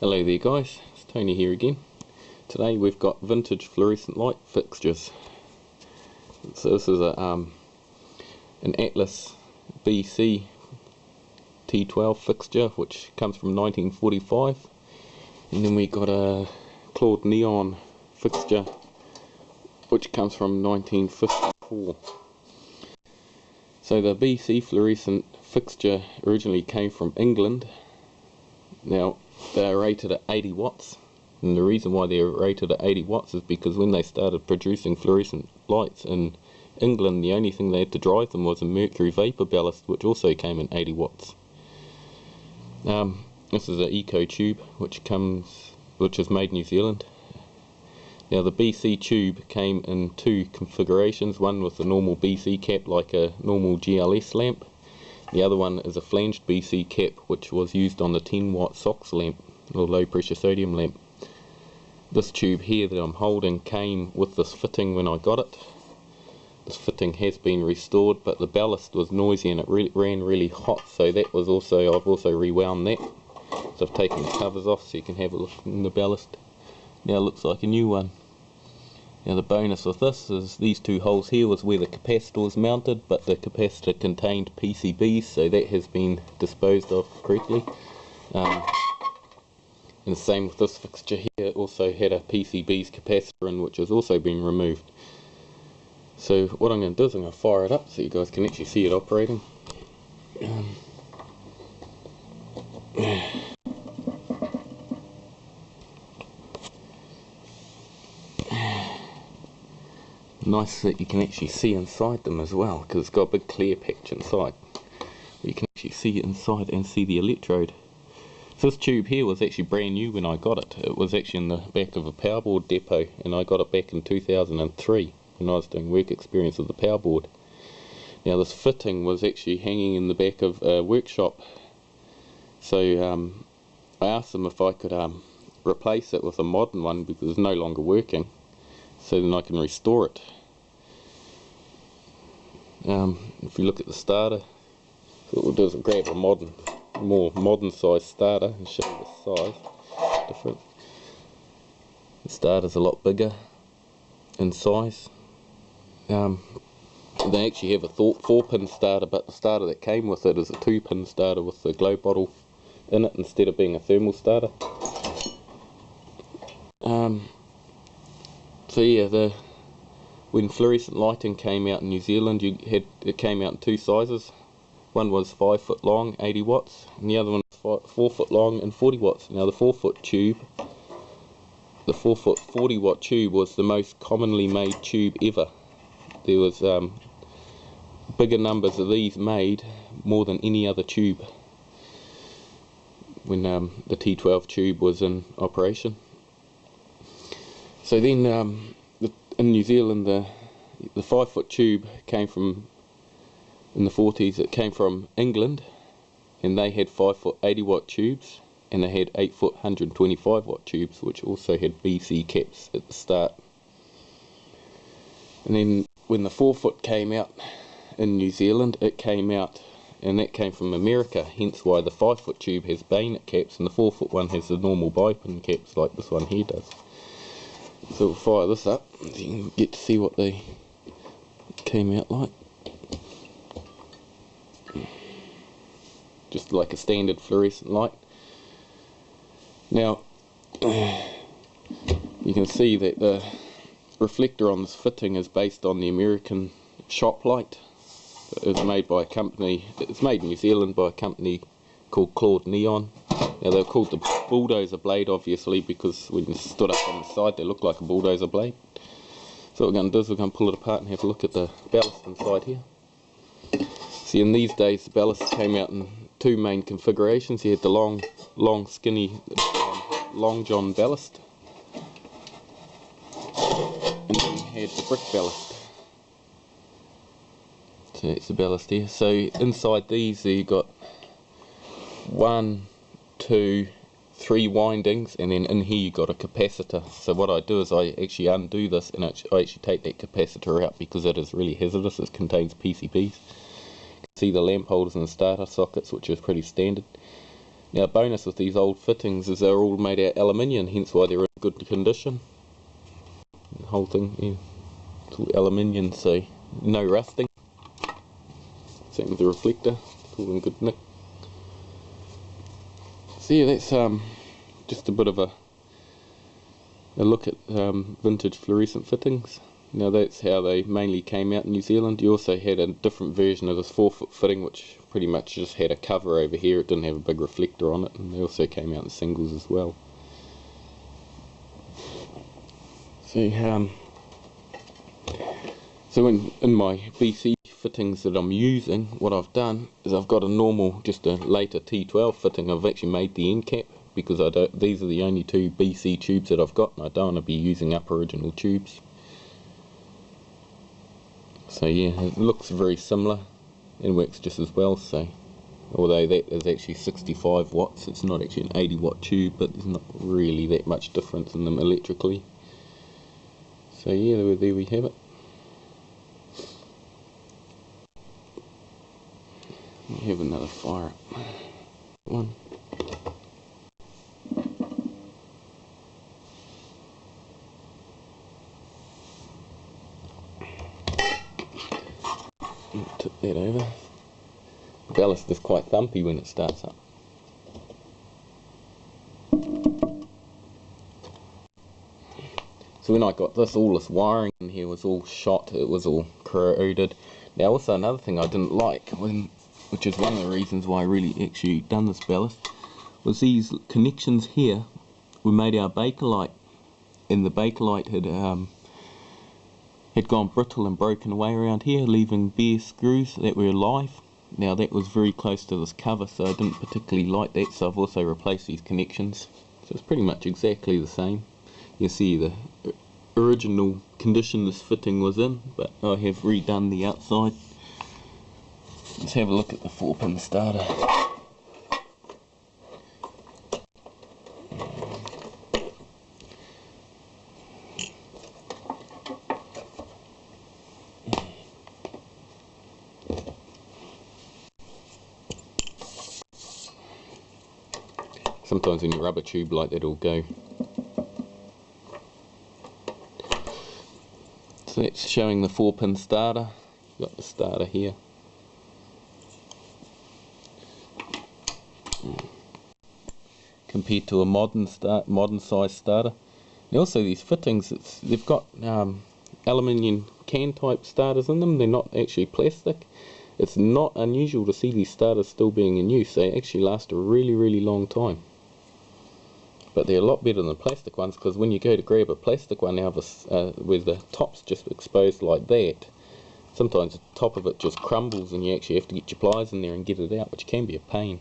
Hello there guys, it's Tony here again. Today we've got vintage fluorescent light fixtures. So this is an Atlas BC T12 fixture which comes from 1945, and then we got a claude neon fixture which comes from 1954. So the BC fluorescent fixture originally came from England. Now they're rated at 80 watts, and the reason why they're rated at 80 watts is because when they started producing fluorescent lights in England, the only thing they had to drive them was a mercury vapor ballast, which also came in 80 watts. This is an eco tube which is made in New Zealand. Now the BC tube came in two configurations, one with a normal BC cap like a normal GLS lamp. The other one is a flanged BC cap which was used on the 10 watt SOX lamp, or low pressure sodium lamp. This tube here that I'm holding came with this fitting when I got it. This fitting has been restored, but the ballast was noisy and it ran really hot, so I've also rewound that. So I've taken the covers off so you can have a look in the ballast. Now it looks like a new one. Now the bonus with this is these two holes here was where the capacitor was mounted, but the capacitor contained PCBs, so that has been disposed of correctly. And the same with this fixture here, it also had a PCBs capacitor in, which has also been removed. So what I'm going to do is I'm going to fire it up so you guys can actually see it operating. Nice that you can actually see inside them as well, because it's got a big clear patch inside. You can actually see it inside and see the electrode. So this tube here was actually brand new when I got it. It was actually in the back of a powerboard depot, and I got it back in 2003 when I was doing work experience with the powerboard. Now this fitting was actually hanging in the back of a workshop, so I asked them if I could replace it with a modern one because it's no longer working, so then I can restore it. If you look at the starter, so what we'll do is we'll grab a more modern size starter and show you the size difference. The starter's a lot bigger in size. They actually have a 4-pin starter, but the starter that came with it is a 2-pin starter with the glow bottle in it instead of being a thermal starter. So yeah, when fluorescent lighting came out in New Zealand, it came out in two sizes. One was 5 foot long, 80 watts, and the other one was 4 foot long and 40 watts. Now the 4 foot 40 watt tube was the most commonly made tube ever. There was bigger numbers of these made, more than any other tube, when the T12 tube was in operation. So then in New Zealand the 5 foot tube came from, in the 40s, it came from England, and they had 5 foot 80 watt tubes, and they had 8 foot 125 watt tubes which also had BC caps at the start. And then when the 4 foot came out in New Zealand, it came out, and that came from America, hence why the 5 foot tube has bayonet caps and the 4 foot one has the normal bipin caps like this one here does. So we'll fire this up so you can get to see what they came out like. Just like a standard fluorescent light. Now you can see that the reflector on this fitting is based on the American shoplite. It's made by a company, it's made in New Zealand by a company called Claude Neon. Now they're called the bulldozer blade obviously because when you stood up on the side they look like a bulldozer blade. So what we're going to do is we're going to pull it apart and have a look at the ballast inside here. See, in these days the ballast came out in two main configurations. You had the long skinny long john ballast, and then you had the brick ballast. So that's the ballast here. So inside these you got 1, 2, 3 windings, and then in here you got a capacitor. So what I do is I actually undo this and I actually take that capacitor out because it is really hazardous. It contains PCBs. You can see the lamp holders and the starter sockets, which is pretty standard. Now, bonus with these old fittings is they're all made out of aluminium, hence why they're in good condition. The whole thing, yeah, it's all aluminium, so no rusting. Same with the reflector, it's all in good nick. So yeah, that's just a bit of a look at vintage fluorescent fittings. Now that's how they mainly came out in New Zealand. You also had a different version of this 4-foot fitting, which pretty much just had a cover over here. It didn't have a big reflector on it, and they also came out in singles as well. So in my BC fittings that I'm using, what I've done is I've got a normal, just a later T12 fitting. I've actually made the end cap because these are the only 2 BC tubes that I've got, and I don't want to be using up original tubes. So yeah, it looks very similar and works just as well. So although that is actually 65 watts, it's not actually an 80 watt tube, but there's not really that much difference in them electrically. So yeah, there we have it. We have another fire one. Tip that over. The ballast is quite thumpy when it starts up. So when I got this, all this wiring in here was all shot, it was all corroded. Now also another thing I didn't like, which is one of the reasons why I really actually done this ballast, was these connections here were made out of Bakelite, and the Bakelite had gone brittle and broken away around here, leaving bare screws that were alive. Now that was very close to this cover, so I didn't particularly like that, so I've also replaced these connections. So it's pretty much exactly the same. You see the original condition this fitting was in, but I have redone the outside. Let's have a look at the 4-pin starter. Sometimes when you rub a tube like that, it'll go. So that's showing the 4-pin starter. You've got the starter here. Compared to a modern size starter. And also these fittings, they've got aluminium can type starters in them. They're not actually plastic. It's not unusual to see these starters still being in use. They actually last a really long time. But they're a lot better than plastic ones, because when you go to grab a plastic one now where the top's just exposed like that, sometimes the top of it just crumbles and you actually have to get your pliers in there and get it out, which can be a pain,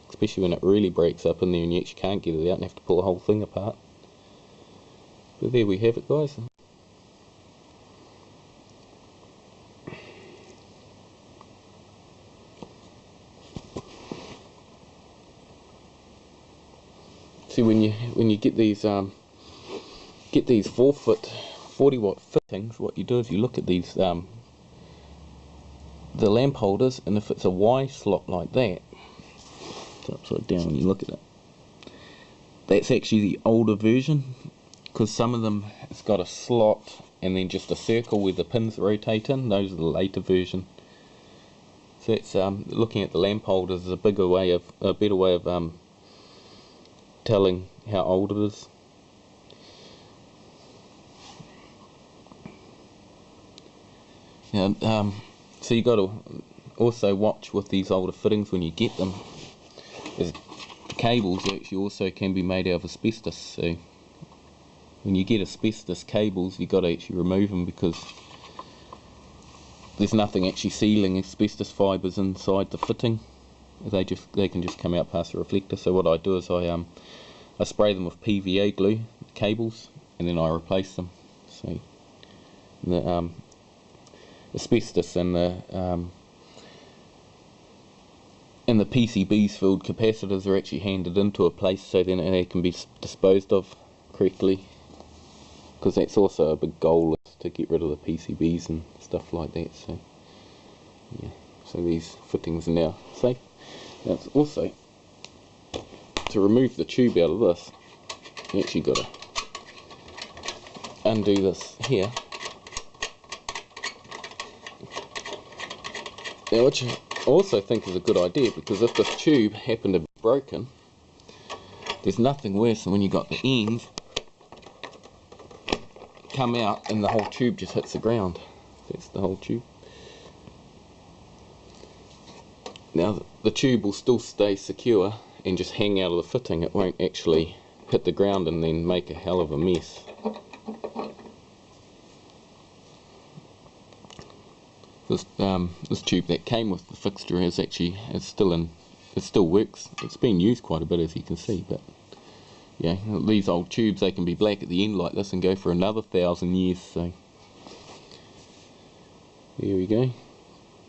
especially when it really breaks up in there and you actually can't get it out and have to pull the whole thing apart. But there we have it, guys. See, when you get these 4-foot 40-watt fittings, what you do is you look at these the lamp holders, and if it's a Y slot like that, it's upside down when you look at it, that's actually the older version, because some of them it's got a slot and then just a circle where the pins rotate in. Those are the later version. So it's looking at the lamp holders is a better way of telling how old it is. Now, so you got to also watch with these older fittings when you get them. The cables actually also can be made out of asbestos. So when you get asbestos cables, you got to actually remove them, because there's nothing actually sealing asbestos fibres inside the fitting. They can just come out past the reflector. So what I do is I spray them with PVA glue, cables, and then I replace them. So the asbestos and the PCBs filled capacitors are actually handed into a place so then they can be disposed of correctly, because that's also a big goal, is to get rid of the PCBs and stuff like that. So yeah, so these fittings are now safe. Now it's also to remove the tube out of this, you actually got to undo this here. Now, which I also think is a good idea, because if this tube happened to be broken, there's nothing worse than when you got the ends come out and the whole tube just hits the ground. That's the whole tube. Now the tube will still stay secure and just hang out of the fitting. It won't actually hit the ground and then make a hell of a mess. This tube that came with the fixture is it still works. It's been used quite a bit, as you can see, but yeah, these old tubes, they can be black at the end like this and go for another 1,000 years. So here we go. Here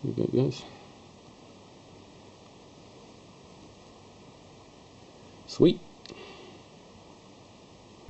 we go, guys. Sweet.